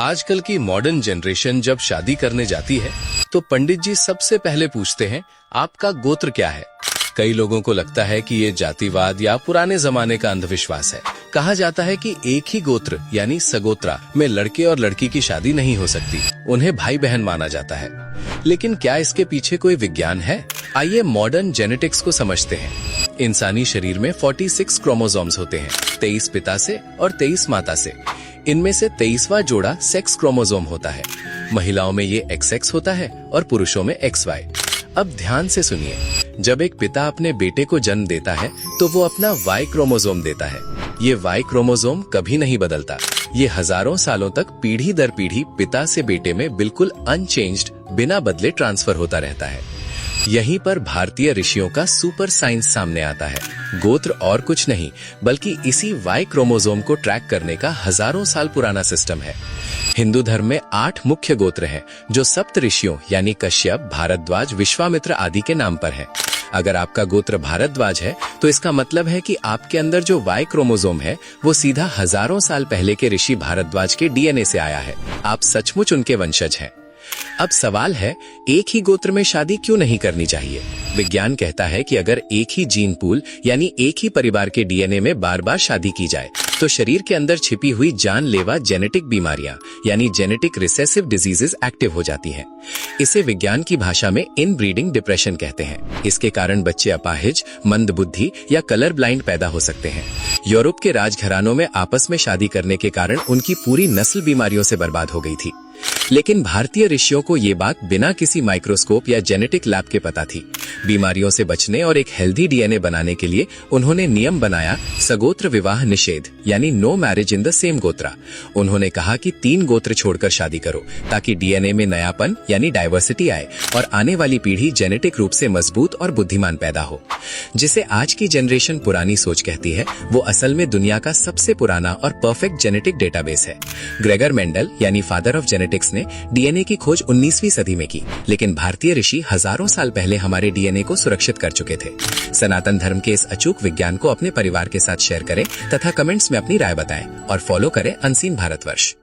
आजकल की modern generation जब शादी करने जाती है तो पंडित जी सबसे पहले पूछते हैं आपका गोत्र क्या है। कई लोगों को लगता है कि ये जातिवाद या पुराने जमाने का अंधविश्वास है। कहा जाता है कि एक ही गोत्र यानी सगोत्रा में लड़के और लड़की की शादी नहीं हो सकती, उन्हें भाई बहन माना जाता है। लेकिन क्या इसके पीछे कोई विज्ञान है? आइए मॉडर्न जेनेटिक्स को समझते हैं। इंसानी शरीर में 46 क्रोमोसोम्स होते हैं, 23 पिता से और 23 माता से। इनमें से 23वां जोड़ा सेक्स क्रोमोसोम होता है। महिलाओं में ये XX होता है और पुरुषों में XY। अब ध्यान से सुनिए, जब एक पिता अपने बेटे को जन्म देता है तो वो अपना Y क्रोमोसोम देता है। ये Y क्रोमोसोम कभी नहीं बदलता। ये हजारों सालों तक पीढ़ी दर पीढ़ी पिता से बेटे में बिल्कुल अनचेंज्ड, बिना बदले ट्रांसफर होता रहता है। यहीं पर भारतीय ऋषियों का सुपर साइंस सामने आता है। गोत्र और कुछ नहीं बल्कि इसी Y क्रोमोसोम को ट्रैक करने का हजारों साल पुराना सिस्टम है। हिंदू धर्म में 8 मुख्य गोत्र हैं जो सप्त ऋषियों यानी कश्यप, भारद्वाज, विश्वामित्र आदि के नाम पर हैं। अगर आपका गोत्र भारद्वाज है तो इसका मतलब है कि आपके अंदर जो Y क्रोमोसोम है वो सीधा हजारों साल पहले के ऋषि भारद्वाज के DNA से आया है। आप सचमुच उनके वंशज हैं। अब सवाल है, एक ही गोत्र में शादी क्यों नहीं करनी चाहिए? विज्ञान कहता है कि अगर एक ही जीन पूल यानी एक ही परिवार के DNA में बार बार शादी की जाए तो शरीर के अंदर छिपी हुई जानलेवा जेनेटिक बीमारियां यानी जेनेटिक रिसेसिव डिजीजेस एक्टिव हो जाती हैं। इसे विज्ञान की भाषा में इनब्रीडिंग डिप्रेशन कहते हैं। इसके कारण बच्चे अपाहिज, मंदबुद्धि या कलर ब्लाइंड पैदा हो सकते हैं। यूरोप के राजघरानों में आपस में शादी करने के कारण उनकी पूरी नस्ल बीमारियों से बर्बाद हो गई थी। लेकिन भारतीय ऋषियों को ये बात बिना किसी माइक्रोस्कोप या जेनेटिक लैब के पता थी। बीमारियों से बचने और एक हेल्दी DNA बनाने के लिए उन्होंने नियम बनाया, सगोत्र विवाह निषेध यानी no marriage in the same gotra. उन्होंने कहा कि 3 गोत्र छोड़कर शादी करो ताकि DNA में नयापन यानी डाइवर्सिटी आए और आने वाली पीढ़ी जेनेटिक रूप से मजबूत और बुद्धिमान पैदा हो। जिसे आज की जनरेशन पुरानी सोच कहती है, वो असल में दुनिया का सबसे पुराना और परफेक्ट जेनेटिक डेटाबेस है। ग्रेगर मेंडल यानी फादर ऑफ जेनेटिक्स ने DNA की खोज 19वीं सदी में की, लेकिन भारतीय ऋषि हजारों साल पहले हमारे DNA को सुरक्षित कर चुके थे। सनातन धर्म के इस अचूक विज्ञान को अपने परिवार के साथ शेयर करें तथा कमेंट्स में अपनी राय बताएं और फॉलो करें अनसीन भारतवर्ष।